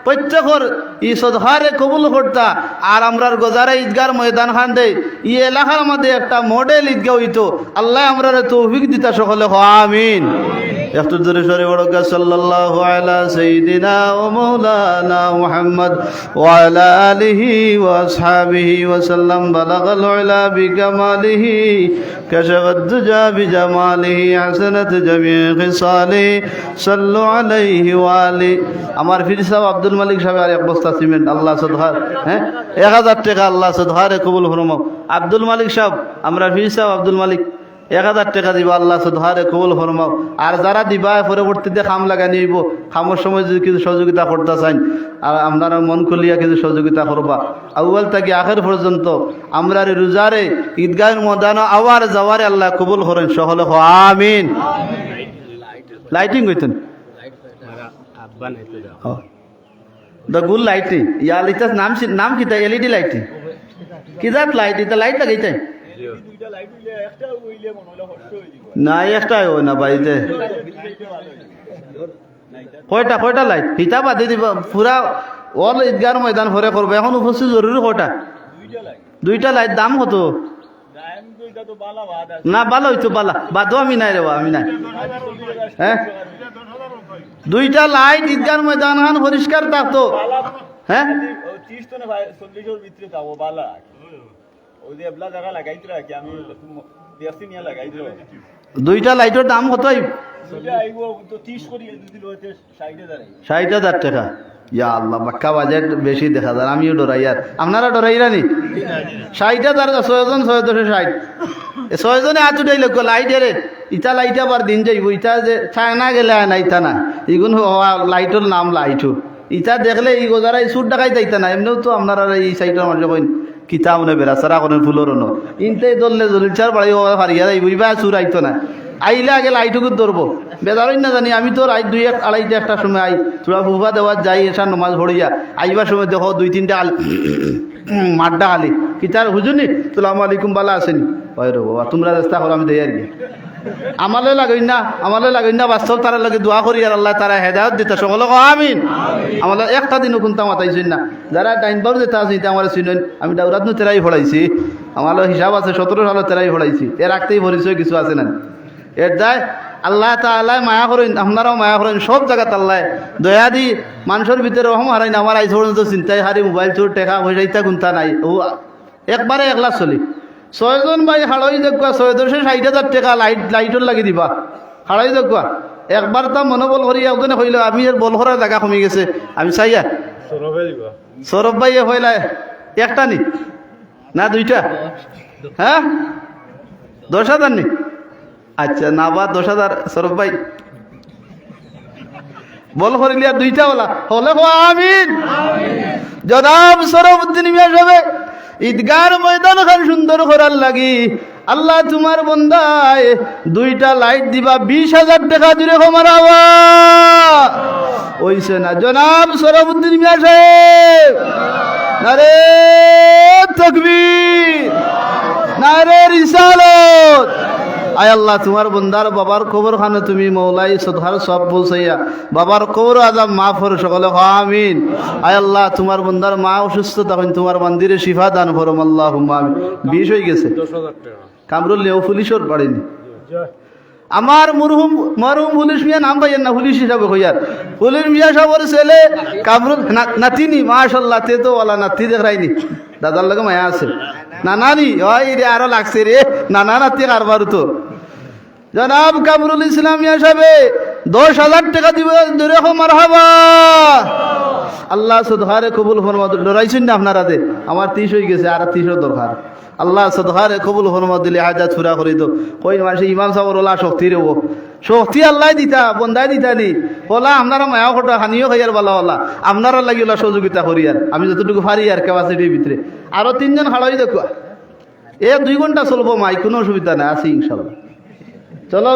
প্রত্যেকর ই সদহারে কবুল করতা আর আমরার গজারা ঈদগার ময়দান খান দেয় ই এলাকার মধ্যে একটা মডেল ঈদগাহ হইতো আল্লাহ আমরার তৌফিক দিতা সকলে আমিন একটু জোরে সরে বড় সাল্লাল্লাহু আলা সাইয়্যিদিনা ওয়া মাওলানা মুহাম্মদ ওয়া আলা আলিহি ওয়া আসহাবিহি ওয়া সাল্লাম বালাগাল উলা বিকামালিহি কাশাফাদ দুজা বিজামালিহি হাসানাত জামি খিসালিহি সাল্লু আলাইহি ওয়া আলি আমার ফির সাহেব আব্দুল মালিক সাহেব আর এক বস্তা সিমেন্ট আল্লাহ সদহার 1000 টাকা আল্লাহ সদহারে কবুল ফরমাও আব্দুল মালিক সাহেব আমরা ফির সাহেব আব্দুল মালিক 1000 টাকা দিবা আল্লাহ সদহারে কবুল ফরমাও আর যারা দিবা পরবর্তীতে খাম লাগা নিব খামর সময় যদি কিছু সহযোগিতা করতে চান আর আপনারা মন খুলিয়া কিছু সহযোগিতা করবা আউয়াল থেকে আখের পর্যন্ত আমরা রোজারে ঈদগাহের ময়দান আওয়ার যাওয়ারে আল্লাহ কবুল করেন সকলে আমিন লাইটিং হইতেন দ্য গুড লাইটিং ইয়ার ইটাস নাম কিতা এলইডি লাইটিং কিজাত লাইট এটা লাইট লাগাইতে না একটাই হয় না বাড়িতে কয়টা লাইট ফিতা বাঁধি দিব পুরা অল ঈদগার ময়দান ভরে করবো এখন উপস্থিত জরুরি কয়টা 2টা লাইট দাম কত না ভালো হইতো বালা বাদও আমি নাই রে আমি নাই হ্যাঁ 2টা লাইট ঈদগার ময়দান খান পরিষ্কার থাকতো হ্যাঁ 30 তো না 40 ভিতরে যাবো বালা ওই যে এবলা জায়গা লাগাইতে রাখি আমি দেশি নিয়ে লাগাইতে দুইটা লাইটের দাম কত আইব? দুইটা আইব তো 30 করি যদি লইতে 60,000 আইব 60,000 টাকা। ইয়া আল্লাহ, বাক্কা বাজেট বেশি দেখা যায়, আমিও ডরাই। আর আপনারা ডরাইরা নি? 60,000 ছয়জন 660 ছয়জনে হাত উঠাই লোক লাইট এরে ইটা লাইট আবার দিন যাইব। ইটা যে চায়না গেলে না ইটা না, এগুন লাইটের নাম লাইটও। ইটা দেখলে এই গোজারাই সুর ডাকাই যাইতা না। এমনিও তো আপনারা এই সাইডের মানুষ কইন কিতা মনে বেড়াচারা করেন ফুলর ন ইনতে দললে জলিচার বাড়ি হারিয়া যাইব, ইবা সুর আইতো না। আইলে আগে লাইটুকু ধরবো, বেদারই না জানি। আমি তো রাত 2-2:30 একটা সময় আই, তোরা ফুফা দেওয়ার যাই, এসা নমাজ ভরিয়া আইবার সময় দেখো 2-3টা মাড্ডা আলি কিতার হুজুনি সালাম আলাইকুম বালা আসেনি। হয় রে বাবা, তোমরা চেষ্টা করো, আমি দেই আর কি। আমালে লাগই না বাস্তব তারা লাগে দোয়া করি আর আল্লাহ তারা হেদায়ত দিতে সকলে আমিন। আমাদের একটা দিনও কোনটা মাতাইছেন না। যারা টাইমবার যেতে আছে আমার চিনেন, আমি দাউরাত তেরাই ফড়াইছি, আমার হিসাব আছে 17 সালের তেরাই ফড়াইছি। এর রাখতেই পরিচয় কিছু আছে না। এর যায় আল্লাহ তাআলা মায়া করেন, আপনারাও মায়া করেন, সব জায়গাত আল্লাহ দয়া দি মানুষের ভিতরে রহম হারাই না। আমার আইস পর্যন্ত চিন্তায় হারি মোবাইল চোর টেকা পয়সা ইত্যা গুনতা নাই। ও একবারে একলা চলি 6 জন ভাই হাড়াই দেখবা 660,000 টাকা লাইটর লাগি দিবা হাড়াই দেখবা। একবার তা মনোবল করি একজনে হইল, আমি এর বল করার জায়গা কমে গেছে। আমি চাইয়া সৌরভ ভাই হইলা একটা নি না দুইটা? হ্যাঁ 10,000 নি? আচ্ছা না বা 10,000 সৌরভ ভাই বল করিলি আর দুইটা ওলা হলে আমিন। জনাব সরফুদ্দিন মিয়া সাহেব ঈদগার ময়দান খান সুন্দর করার লাগি আল্লাহ তোমার বন্দায় 2টা লাইট দিবা 20,000 টাকা দিলে মারাবা ওইছে না? জনাব সরফুদ্দিন মিয়া সাহেব নারে তাকবীর, নারে রিসালত। আয় আল্লাহ তোমার বন্দার বাবার কবর খানে তুমি মৌলাই সদহার সব পৌঁছাইয়া বাবার কবর আজাব মাফ করে সকলে আমিন। আয় আল্লাহ তোমার বন্দার মা অসুস্থ তখন তোমার মন্দিরে শিফা দান করম আল্লাহুম্মা আমিন। 20 হয়ে গেছে। 10,000 টাকা কামরুল লেও পুলিশর পারেনি। আমার মরহুম পুলিশ মিয়া নাম পাইয়েন না, পুলিশ হিসাবে হইয়ার পুলিশ মিয়া সাহেবের ছেলে কামরুল নাতিনি মাশাআল্লাহ তে তো ওলা নাতি দেখাইনি, দাদার লগে মায়া আছে। নানানি ওই রে আরো লাগছে রে, নানা নাতি কারবার তো। জনাব কামরুল ইসলাম মিয়া সাহেব 10,000 টাকা দিবে ধরে মারহাবা। আল্লাহ সদহারে কবুল ফরমা। ডরাইছেন না আপনারা? আমার 30 হয়ে গেছে, আর 30 দরকার। আল্লাহ সদহারে কবুল ফরমা দিলে হাজার ছুরা করে দো। কই মাসে ইমাম সাহেবের ওলা শক্তি রে, ও শক্তি আল্লাহ দিতা বন্দাই দিতা নি ওলা। আপনারা মায়া খটা হানিও খাইয়ার বালা ওলা আপনারা লাগি ওলা সহযোগিতা করি আর আমি যতটুকু পারি আর ক্যাপাসিটির ভিতরে। আরো 3 জন হাড়াই দেখুয়া 2 ঘন্টা চলবো মাই, কোনো অসুবিধা নাই, আছি ইনশাল্লাহ। চলো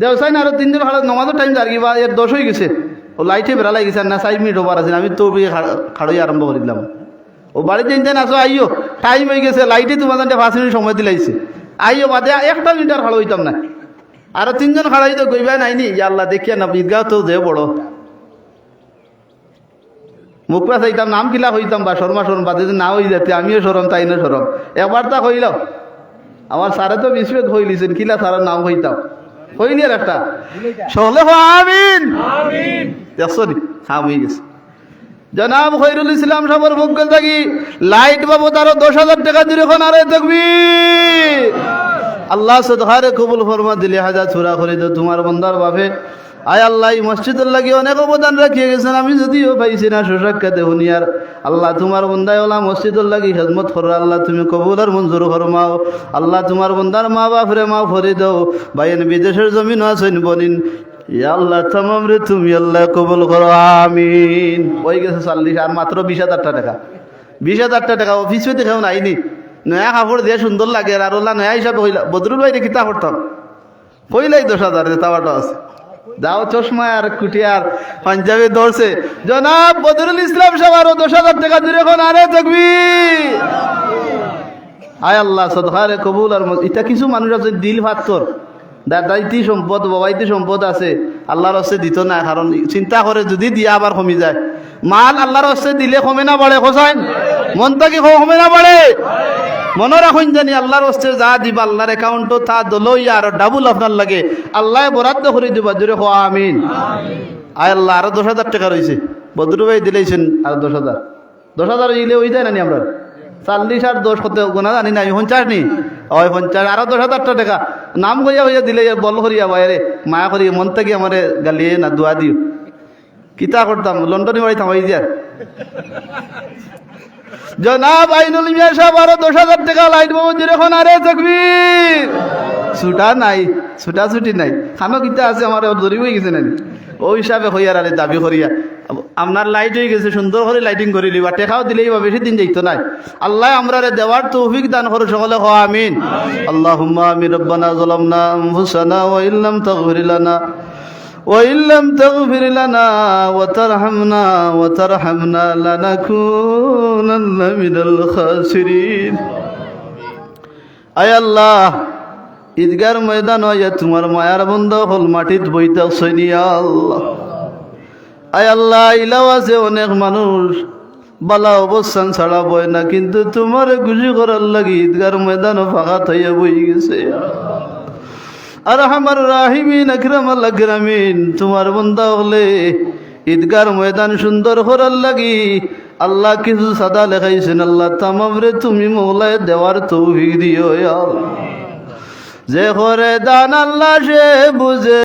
দেওসাই না আরো 3 জন হাড়া নমাজের টাইম দাঁড়িয়ে বা 10 হয়ে গেছে। ও লাইটে বেড়া লাগিয়েছে না 4 মিনিট ওভার আছে। আমি তো খাড়াই আরম্ভ করে দিলাম। ও বাড়িতে যেন আসো আইও, টাইম হয়ে গেছে, লাইটে তোমার 5 মিনিট সময় দিলাইছে। আইও বাদে 1টা মিনিট আর খাড়া হইতাম না। আরো 3 জন খাড়াই তো কইবা নাইনি আল্লাহ দেখিয়া না ঈদগাহ তো যে বড় মুখা চাইতাম নাম কিলা হইতাম বা শর্মা বাদে না হয়ে যাতে আমিও সরম তাই না সরম। একবার তা হইল আমার সারে তো বিস্বেদ হইলিছেন কিলা সারের নাম হইতাম হইলি আর একটা সহলে আমিন দেখছো নি হাম হয়ে গেছে। জনাব খৈরুল ইসলাম সাহেবের পক্ষ থাকি লাইট বাবদ আরো 10,000 টাকা দিলে এখন আরে তাকবীর। আল্লাহ সদহারে কবুল ফরমা দিলে হাজার ছুরা করে দো তোমার বন্দার বাপে। আয় আল্লাহ এই মসজিদের লাগি অনেক অবদান রাখিয়ে গেছেন, আমি যদিও পাইছি না সুসাক্ষাতে হুনিয়ার। আল্লাহ তোমার বন্দায় ওলা মসজিদের লাগি খেদমত করো, আল্লাহ তুমি কবুল আর মঞ্জুর ফরমাও। আল্লাহ তোমার বন্দার মা বাপরে মা ফরি দাও, বাইন বিদেশের জমিন আছেন বনিন আল্লাহ তামাম রে তুমি আল্লাহ কবুল করো আমিন। হয়ে গেছে 40 আর মাত্র 20,000 টাকা। 20,000 টাকা অফিস পেতে খেও নাইনি, নয়া কাপড় দিয়ে সুন্দর লাগে আর ওলা নয়া হিসাবে হইলা বদরুল ভাইরে কিতা করতাম হইলাই 10,000 তাওয়াটা আছে। যাও চশমা আর কুটিয়ার পাঞ্জাবি ধরছে জনাব বদরুল ইসলাম সাহেব আরো 10,000 টাকা দিলে এখন আরে তাকবীর। আয় আল্লাহ সদহারে কবুল আর এটা কিছু মানুষ আছে দিল ভাত্তর দাদাইতি সম্পদ বাবাইতি সম্পদ আছে আল্লাহর হস্তে দিত না, কারণ চিন্তা করে যদি দিয়া আবার কমি যায়। মাল আল্লাহর হস্তে দিলে কমে না বাড়ে, খোঁজাইন মনটা কি কমে না বাড়ে? মনে রাখুন জানি আল্লাহর হস্তে যা দিবা আল্লাহর অ্যাকাউন্টও তা দলইয়া আর ডাবল আপনার লাগে আল্লাহ বরাদ্দ করে দিবা জোরে আমিন। আয় আল্লাহ আরো 10,000 টাকা রয়েছে বদরু ভাই দিলেছেন আর 10,000 10,000 ইলে ওই যায় না আমরা 40 আর 10 কত গোনা জানি না 50 নি ওই 50 আর 10,000 টাকা নাম কইয়া হইয়া দিলে বল করিয়া বাইরে মায়া করি মন থেকে আমারে গালিয়ে না দোয়া দিও কিতা করতাম লন্ডনে বাড়ি থামাই দিয়া জনাব আইনুল মিয়া সাহেব আরো 10,000 টাকা লাইট বাবু যেরকম আরে তাকবীর ছুটা নাই ছুটি নাই খানো কিতা আছে আমার দরি হয়ে গেছে না ওই হিসাবে হইয়ার আরে দাবি করিয়া আপনার লাইট হয়ে গেছে সুন্দর করে লাইটিং করে লিবা টেকাও দিলেই বা বেশি দিন যাইতো নাই আল্লাহ আমরা দেওয়ার তৌফিক দান করো সকলে হ আমিন আল্লাহুম্মা আমিন রব্বানা যালামনা আনফুসানা ওয়া ইল্লাম তাগফির লানা وإن لم تغفر لنا وترحمنا لنكونن من الخاسرين আয় আল্লাহ ঈদগার ময়দান হইয়া তোমার মায়ার বন্ধ হল মাটিত বইতাছই নিয়া আল্লাহ আয় আল্লাহ ইলাও আছে অনেক মানুষ বালা অবস্থান ছাড়া বয় না কিন্তু তোমার খুশি করার লাগি ঈদগার ময়দানও ফাঁকা হইয়া বই গেছে আরহামার রাহিমিন আকরামাল আকরামিন তোমার বান্দা হলে ঈদগার ময়দান সুন্দর করার লাগি আল্লাহ কিছু সাদা লেখাইছেন আল্লাহ তামামরে তুমি মৌলায় দেওয়ার তৌফিক দিও ইয়া আল্লাহ যে করে দান আল্লাহ সে বুঝে